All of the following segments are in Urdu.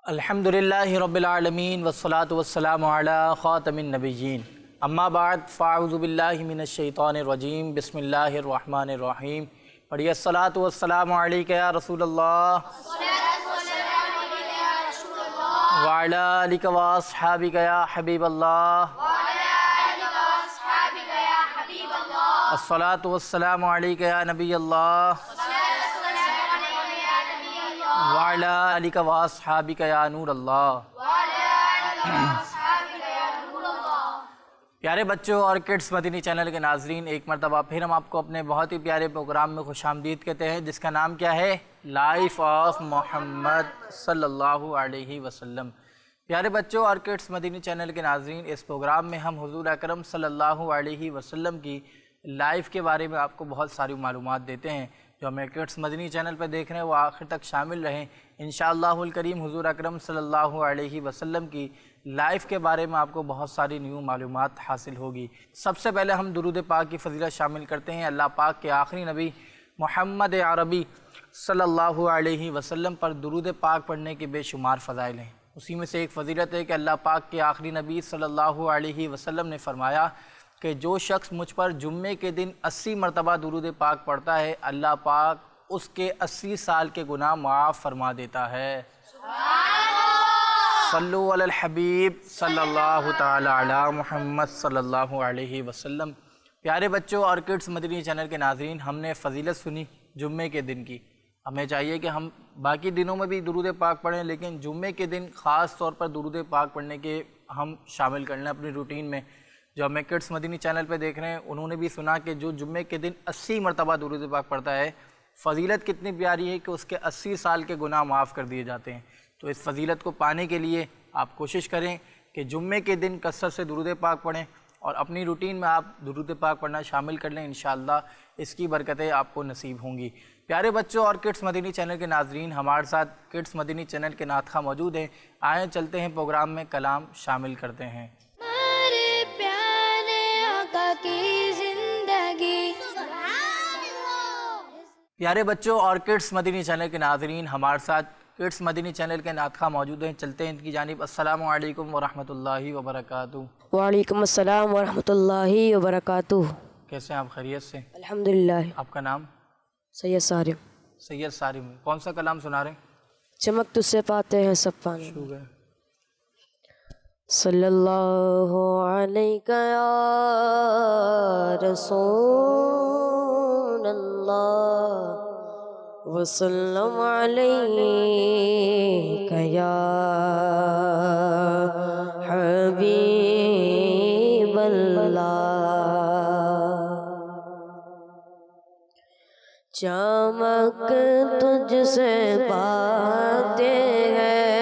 الحمدللہ رب العالمین والصلاة والسلام علی خاتم النبیین اما بعد فاعوذ باللہ من الشیطان الرجیم بسم اللہ الرحمن الرحیم پڑھیے الصلاة والسلام علیک یا رسول اللہ وعلی آلک واصحابک یا حبیب اللہ الصلاة والسلام علیک یا نبی اللہ وعلی آلک واصحابک یا نور اللہ۔ پیارے بچوں اور کڈس مدنی چینل کے ناظرین، ایک مرتبہ پھر ہم آپ کو اپنے بہت ہی پیارے پروگرام میں خوش آمدید کہتے ہیں، جس کا نام کیا ہے؟ لائف آف محمد صلی اللہ علیہ وسلم۔ پیارے بچوں اور کڈس مدنی چینل کے ناظرین، اس پروگرام میں ہم حضور اکرم صلی اللہ علیہ وسلم کی لائف کے بارے میں آپ کو بہت ساری معلومات دیتے ہیں۔ جو ہمیں کڈس مدنی چینل پہ دیکھ رہے ہیں وہ آخر تک شامل رہیں، انشاءاللہ الکریم حضور اکرم صلی اللہ علیہ وسلم کی لائف کے بارے میں آپ کو بہت ساری نیو معلومات حاصل ہوگی۔ سب سے پہلے ہم درود پاک کی فضیلت شامل کرتے ہیں۔ اللہ پاک کے آخری نبی محمد عربی صلی اللہ علیہ وسلم پر درود پاک پڑھنے کے بے شمار فضائل ہیں۔ اسی میں سے ایک فضیلت ہے کہ اللہ پاک کے آخری نبی صلی اللہ علیہ وسلم نے فرمایا کہ جو شخص مجھ پر جمعے کے دن 80 مرتبہ درود پاک پڑھتا ہے، اللہ پاک اس کے 80 سال کے گناہ معاف فرما دیتا ہے۔ صلو علی الحبیب صلی اللہ تعالی علی محمد صلی اللہ علیہ وسلم۔ پیارے بچوں اور کڈس مدنی چینل کے ناظرین، ہم نے فضیلت سنی جمعے کے دن کی۔ ہمیں چاہیے کہ ہم باقی دنوں میں بھی درود پاک پڑھیں، لیکن جمعے کے دن خاص طور پر درود پاک پڑھنے کے ہم شامل کر لیں اپنی روٹین میں۔ جو ہمیں کڈس مدنی چینل پہ دیکھ رہے ہیں انہوں نے بھی سنا کہ جو جمعے کے دن 80 مرتبہ درود پاک پڑھتا ہے، فضیلت کتنی پیاری ہے کہ اس کے 80 سال کے گناہ معاف کر دیے جاتے ہیں۔ تو اس فضیلت کو پانے کے لیے آپ کوشش کریں کہ جمعے کے دن کثرت سے درود پاک پڑھیں اور اپنی روٹین میں آپ درود پاک پڑھنا شامل کر لیں، انشاءاللہ اس کی برکتیں آپ کو نصیب ہوں گی۔ پیارے بچوں اور کڈس مدنی چینل کے ناظرین، ہمارے ساتھ کڈس مدنی چینل کے نعت خواہ موجود ہیں۔ آئیں چلتے ہیں پروگرام میں کلام شامل کرتے ہیں۔ پیارے بچوں اور کڈس مدنی چینل کے ناظرین، ہمارے ساتھ کڈس مدنی چینل کے نعت خواہ موجود ہیں۔ چلتے ہیں ان کی جانب۔ السلام علیکم ورحمۃ اللہ وبرکاتہ۔ وعلیکم السلام ورحمۃ اللہ وبرکاتہ۔ کیسے ہیں آپ؟ خیریت سے؟ الحمدللہ۔ آپ کا نام؟ سید سارم۔ سید سارم۔ کون سا کلام سنا رہے ہیں؟ چمک تجھ سے پاتے ہیں سب پانے۔ شروع ہے۔ صلی اللہ علیہ یا رسول اللہ وسلم علیک یا حبیب اللہ۔ چمک تجھ سے پاتے ہیں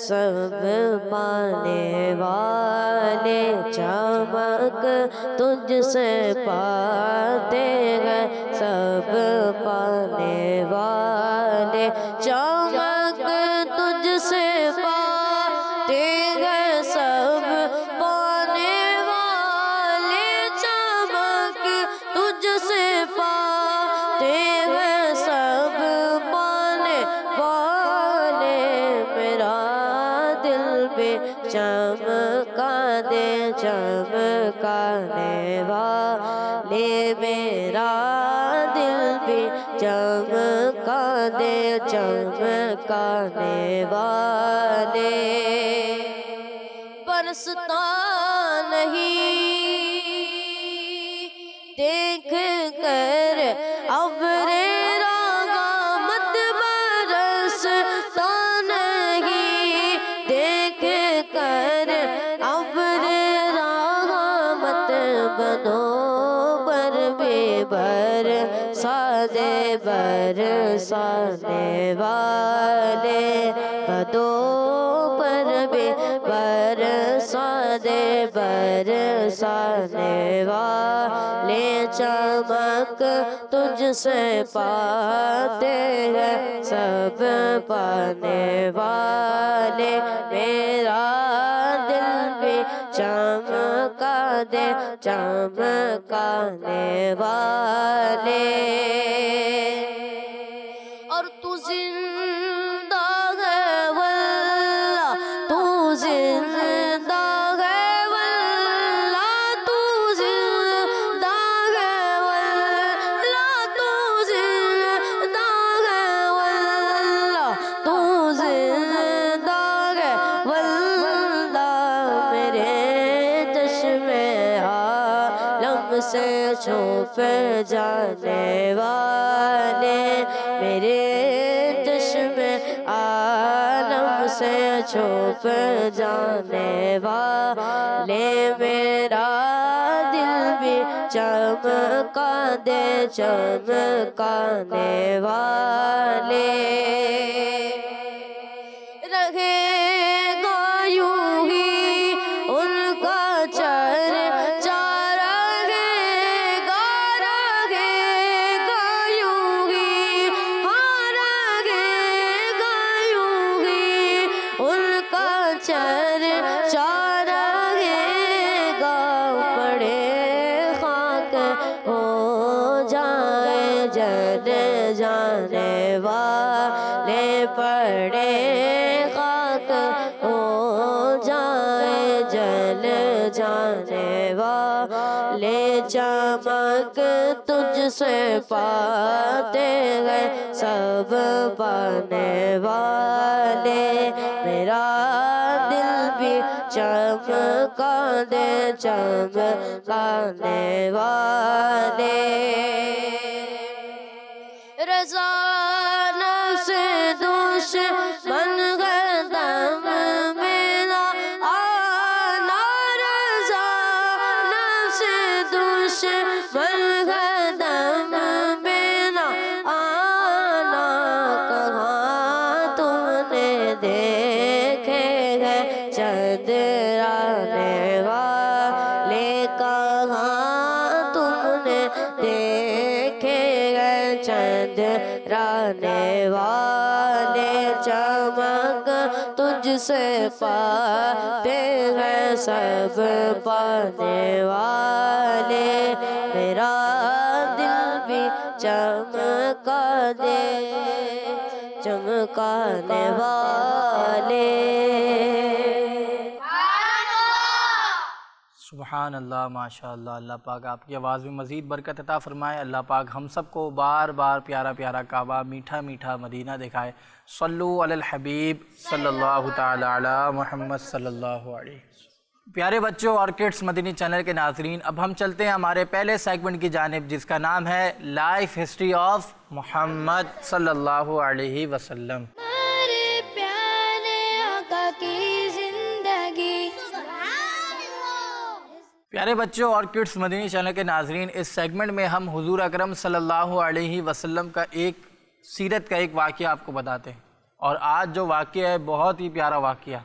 سب پانے والے، چمک تجھ سے پاتے ہیں سب پانے والے، چمک تجھ سے پاتے ہیں سب پانے والے، چمک تجھ سے پاتے ہیں سب پانے والے، میرا دل بھی چمکا دے چمکانے والے، میرا دل بھی چمکا دے چمکانے والے، برستا نہیں دیکھ کر ابر رحمت، برستا نہیں دیکھ کر ابر رحمت، بنو پر بھی برسا دے برسانے والے، بدو پر بھی برسا دے برسانے والے، چمک تجھ سے پاتے ہیں سب پانے والے، میرا دل بھی چمکا دے چمکانے والے، اور تو زندہ ہے چھپ جانے والے، میرے چشم عالم سے چھپ جانے والے، میرا دل بھی چمکا دے چمکانے والے، رہے گا یوں ہی ان کا چرچا، رہے گا یوں ہی، ہاں رہے گا یوں ہی ان کا چرچا، رہے گا پڑے خاک ہو جائے جل جانے والے، پڑے خاک ہو جائے جل جانے والے، چمک تجھ سے پاتے ہیں سب پانے والے، میرا دل بھی چمکا دے چمکانے والے، رضا نفس دشمن گردم میرا آنا، رضا نفس دشمن گردم میرا آنا، کہاں تم نے دیکھے ہیں چندرانے والے، کہاں تم نے دیکھے ہیں چندرانے والے، چمک تجھ سے پاتے ہیں سب پانے والے، میرا دل بھی چمکا دے چمکانے والے۔ سبحان اللہ، ماشاء اللہ، اللہ پاک آپ کی آواز میں مزید برکت عطا فرمائے، اللہ پاک ہم سب کو بار بار پیارا پیارا کعبہ، میٹھا میٹھا مدینہ دکھائے۔ صلو علی الحبیب صلی اللہ تعالی علی محمد صلی اللہ علیہ وسلم۔ پیارے بچوں اور کڈس مدنی چینل کے ناظرین، اب ہم چلتے ہیں ہمارے پہلے سیگمنٹ کی جانب، جس کا نام ہے لائف ہسٹری آف محمد صلی اللہ علیہ وسلم۔ پیارے بچوں اور کڈس مدنی چینل کے ناظرین، اس سیگمنٹ میں ہم حضور اکرم صلی اللہ علیہ وسلم کا ایک سیرت کا ایک واقعہ آپ کو بتاتے ہیں، اور آج جو واقعہ ہے بہت ہی پیارا واقعہ،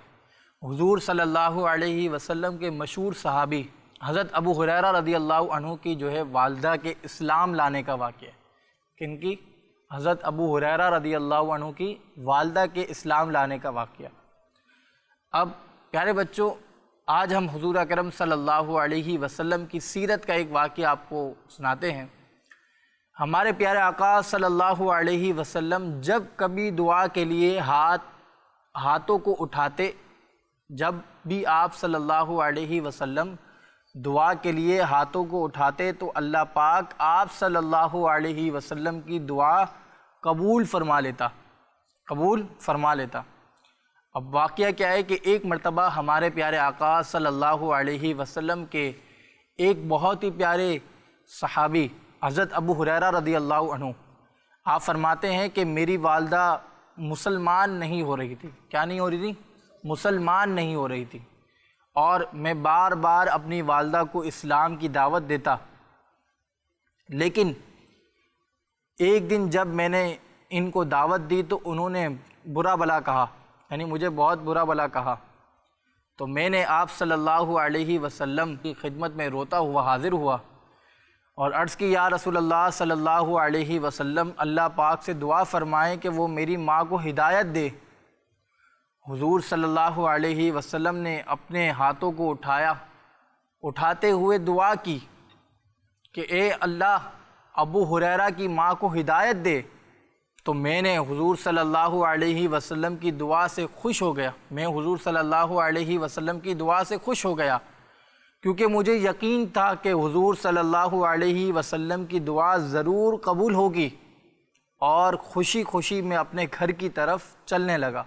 حضور صلی اللہ علیہ وسلم کے مشہور صحابی حضرت ابو ہریرہ رضی اللہ عنہ کی جو ہے والدہ کے اسلام لانے کا واقعہ ہے۔ کن کی؟ حضرت ابو ہریرہ رضی اللہ عنہ کی والدہ کے اسلام لانے کا واقعہ۔ اب پیارے بچوں، آج ہم حضور اکرم صلی اللہ علیہ وسلم کی سیرت کا ایک واقعہ آپ کو سناتے ہیں۔ ہمارے پیارے آقا صلی اللہ علیہ وسلم جب کبھی دعا کے لیے ہاتھوں کو اٹھاتے، جب بھی آپ صلی اللہ علیہ وسلم دعا کے لیے ہاتھوں کو اٹھاتے تو اللہ پاک آپ صلی اللہ علیہ وسلم کی دعا قبول فرما لیتا۔ اب واقعہ کیا ہے کہ ایک مرتبہ ہمارے پیارے آقا صلی اللہ علیہ وسلم کے ایک بہت ہی پیارے صحابی حضرت ابو ہریرہ رضی اللہ عنہ، آپ فرماتے ہیں کہ میری والدہ مسلمان نہیں ہو رہی تھی۔ کیا نہیں ہو رہی تھی؟ مسلمان نہیں ہو رہی تھی، اور میں بار بار اپنی والدہ کو اسلام کی دعوت دیتا، لیکن ایک دن جب میں نے ان کو دعوت دی تو انہوں نے برا بھلا کہا، یعنی مجھے بہت برا بھلا کہا، تو میں نے آپ صلی اللہ علیہ وسلم کی خدمت میں روتا ہوا حاضر ہوا اور عرض کی، یا رسول اللہ صلی اللہ علیہ وسلم، اللہ پاک سے دعا فرمائیں کہ وہ میری ماں کو ہدایت دے۔ حضور صلی اللہ علیہ وسلم نے اپنے ہاتھوں کو اٹھاتے ہوئے دعا کی کہ اے اللہ، ابو ہریرہ کی ماں کو ہدایت دے۔ تو میں نے حضور صلی اللہ علیہ وسلم کی دعا سے خوش ہو گیا، حضور صلی اللہ علیہ وسلم کی دعا سے خوش ہو گیا، کیونکہ مجھے یقین تھا کہ حضور صلی اللہ علیہ وسلم کی دعا ضرور قبول ہوگی، اور خوشی خوشی میں اپنے گھر کی طرف چلنے لگا۔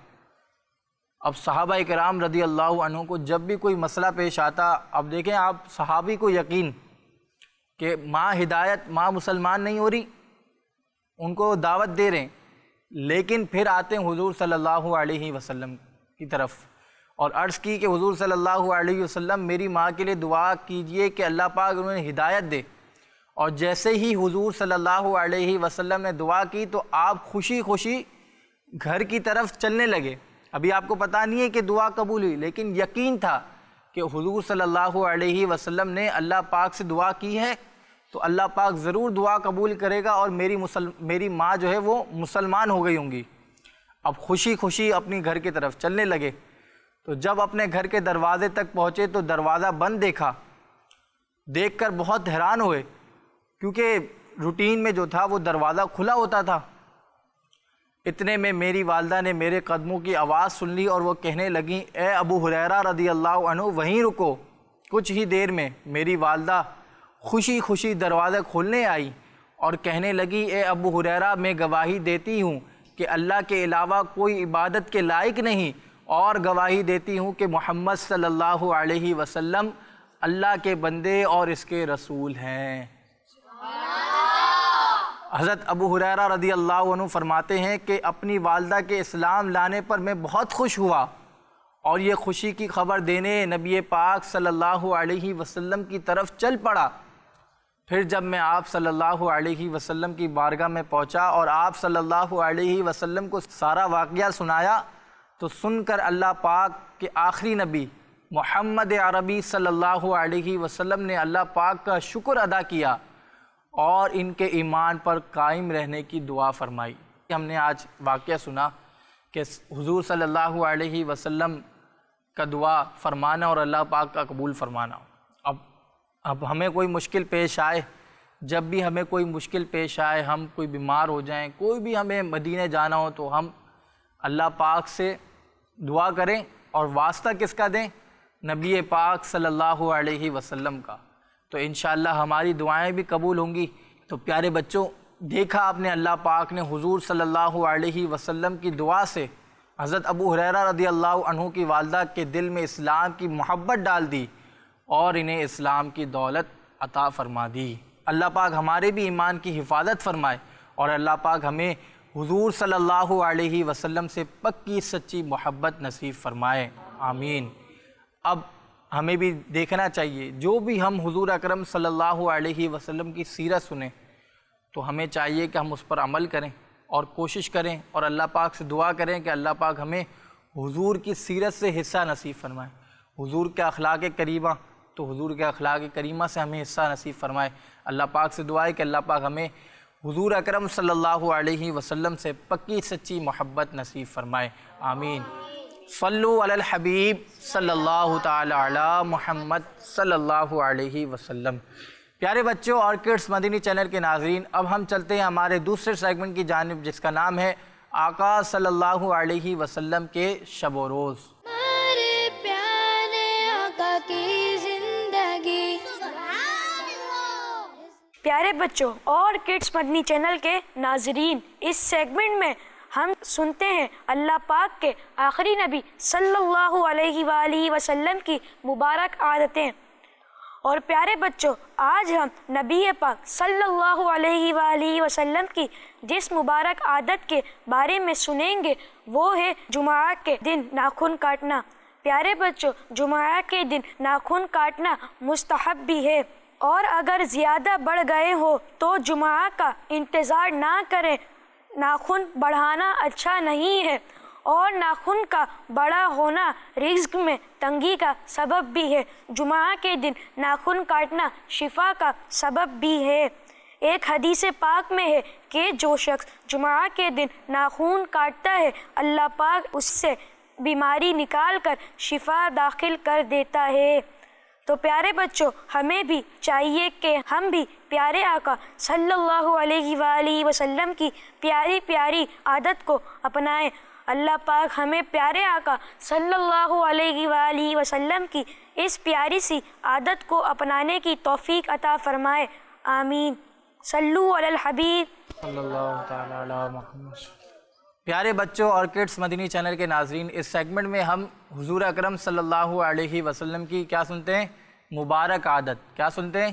اب صحابہ کرام رضی اللہ عنہ کو جب بھی کوئی مسئلہ پیش آتا، اب دیکھیں آپ صحابی کو یقین کہ ماں مسلمان نہیں ہو رہی، ان کو دعوت دے رہے ہیں، لیکن پھر آتے ہیں حضور صلی اللہ علیہ وسلم کی طرف اور عرض کی کہ حضور صلی اللہ علیہ وسلم میری ماں کے لیے دعا کیجئے کہ اللہ پاک انہیں ہدایت دے، اور جیسے ہی حضور صلی اللہ علیہ وسلم نے دعا کی تو آپ خوشی خوشی گھر کی طرف چلنے لگے۔ ابھی آپ کو پتہ نہیں ہے کہ دعا قبول ہوئی، لیکن یقین تھا کہ حضور صلی اللہ علیہ وسلم نے اللہ پاک سے دعا کی ہے تو اللہ پاک ضرور دعا قبول کرے گا، اور میری ماں جو ہے وہ مسلمان ہو گئی ہوں گی۔ اب خوشی خوشی اپنی گھر کی طرف چلنے لگے، تو جب اپنے گھر کے دروازے تک پہنچے تو دروازہ بند دیکھا۔ دیکھ کر بہت حیران ہوئے، کیونکہ روٹین میں جو تھا وہ دروازہ کھلا ہوتا تھا۔ اتنے میں میری والدہ نے میرے قدموں کی آواز سن لی اور وہ کہنے لگیں، اے ابو ہریرہ رضی اللہ عنہ وہیں رکو۔ کچھ ہی دیر میں میری والدہ خوشی خوشی دروازہ کھولنے آئی اور کہنے لگی، اے ابو ہریرہ میں گواہی دیتی ہوں کہ اللہ کے علاوہ کوئی عبادت کے لائق نہیں، اور گواہی دیتی ہوں کہ محمد صلی اللہ علیہ وسلم اللہ کے بندے اور اس کے رسول ہیں۔ حضرت ابو ہریرہ رضی اللہ عنہ فرماتے ہیں کہ اپنی والدہ کے اسلام لانے پر میں بہت خوش ہوا اور یہ خوشی کی خبر دینے نبی پاک صلی اللہ علیہ وسلم کی طرف چل پڑا۔ پھر جب میں آپ صلی اللہ علیہ وسلم کی بارگاہ میں پہنچا اور آپ صلی اللہ علیہ وسلم کو سارا واقعہ سنایا تو سن کر اللہ پاک کے آخری نبی محمد عربی صلی اللہ علیہ وسلم نے اللہ پاک کا شکر ادا کیا اور ان کے ایمان پر قائم رہنے کی دعا فرمائی۔ ہم نے آج واقعہ سنا کہ حضور صلی اللہ علیہ وسلم کا دعا فرمانا اور اللہ پاک کا قبول فرمانا۔ اب ہمیں کوئی مشکل پیش آئے، جب بھی ہمیں کوئی مشکل پیش آئے، ہم کوئی بیمار ہو جائیں، کوئی بھی ہمیں مدینے جانا ہو تو ہم اللہ پاک سے دعا کریں، اور واسطہ کس کا دیں؟ نبی پاک صلی اللہ علیہ وسلم کا، تو انشاءاللہ ہماری دعائیں بھی قبول ہوں گی۔ تو پیارے بچوں، دیکھا آپ نے اللہ پاک نے حضور صلی اللہ علیہ وسلم کی دعا سے حضرت ابو ہریرہ رضی اللہ عنہ کی والدہ کے دل میں اسلام کی محبت ڈال دی اور انہیں اسلام کی دولت عطا فرما دی۔ اللہ پاک ہمارے بھی ایمان کی حفاظت فرمائے اور اللہ پاک ہمیں حضور صلی اللہ علیہ وسلم سے پکی سچی محبت نصیب فرمائے، آمین۔ اب ہمیں بھی دیکھنا چاہیے، جو بھی ہم حضور اکرم صلی اللہ علیہ وسلم کی سیرت سنیں تو ہمیں چاہیے کہ ہم اس پر عمل کریں اور کوشش کریں اور اللہ پاک سے دعا کریں کہ اللہ پاک ہمیں حضور کی سیرت سے حصہ نصیب فرمائے، حضور کے اخلاق کریمہ، تو حضور کے اخلاق کریمہ سے ہمیں حصہ نصیب فرمائے۔ اللہ پاک سے دعا ہے کہ اللہ پاک ہمیں حضور اکرم صلی اللہ علیہ وسلم سے پکی سچی محبت نصیب فرمائے، آمین۔ صلو علی الحبیب صلی اللہ تعالی علی محمد صلی اللہ علیہ وسلم۔ پیارے بچوں اور کڈس مدنی چینل کے ناظرین، اب ہم چلتے ہیں ہمارے دوسرے سیگمنٹ کی جانب، جس کا نام ہے آقا صلی اللہ علیہ وسلم کے شب و روز۔ ہمارے پیارے آقا کی زندگی۔ پیارے بچوں اور کڈس مدنی چینل کے ناظرین، اس سیگمنٹ میں ہم سنتے ہیں اللہ پاک کے آخری نبی صلی اللہ علیہ وآلہ وسلم کی مبارک عادتیں۔ اور پیارے بچوں، آج ہم نبی پاک صلی اللہ علیہ وآلہ وسلم کی جس مبارک عادت کے بارے میں سنیں گے وہ ہے جمعہ کے دن ناخن کاٹنا۔ پیارے بچوں، جمعہ کے دن ناخن کاٹنا مستحب بھی ہے، اور اگر زیادہ بڑھ گئے ہو تو جمعہ کا انتظار نہ کریں۔ ناخن بڑھانا اچھا نہیں ہے، اور ناخن کا بڑا ہونا رزق میں تنگی کا سبب بھی ہے۔ جمعہ کے دن ناخن کاٹنا شفا کا سبب بھی ہے۔ ایک حدیث پاک میں ہے کہ جو شخص جمعہ کے دن ناخن کاٹتا ہے اللہ پاک اس سے بیماری نکال کر شفا داخل کر دیتا ہے۔ تو پیارے بچوں، ہمیں بھی چاہیے کہ ہم بھی پیارے آقا صلی اللہ علیہ وآلہ وسلم کی پیاری پیاری عادت کو اپنائیں۔ اللہ پاک ہمیں پیارے آقا صلی اللہ علیہ وآلہ وسلم کی اس پیاری سی عادت کو اپنانے کی توفیق عطا فرمائے، آمین۔ صلو علی الحبیب صلی اللہ تعالی علی محمد۔ پیارے بچوں اور کڈس مدنی چینل کے ناظرین، اس سیگمنٹ میں ہم حضور اکرم صلی اللہ علیہ وسلم کی کیا سنتے ہیں؟ مبارک عادت۔ کیا سنتے ہیں؟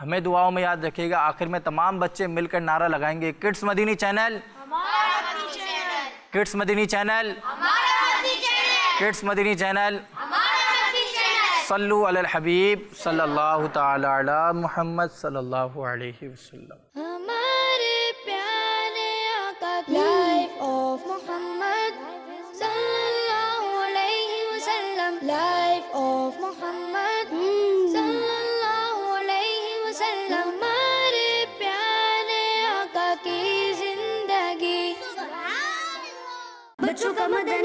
ہمیں دعاؤں میں یاد رکھیے گا. آخر میں تمام بچے مل کر نعرہ لگائیں گے, kids Madani channel, kids Madani channel, kids Madani channel. صلو علی الحبیب صلی اللہ تعالی علی محمد صلی اللہ علیہ وسلم. ہمارے پیارے آقا کی لائف آف محمد صلی اللہ علیہ وسلم, لائف آف محمد صلی اللہ علیہ وسلم. ہمارے پیارے آقا کی زندگی بچوں کا مدرسہ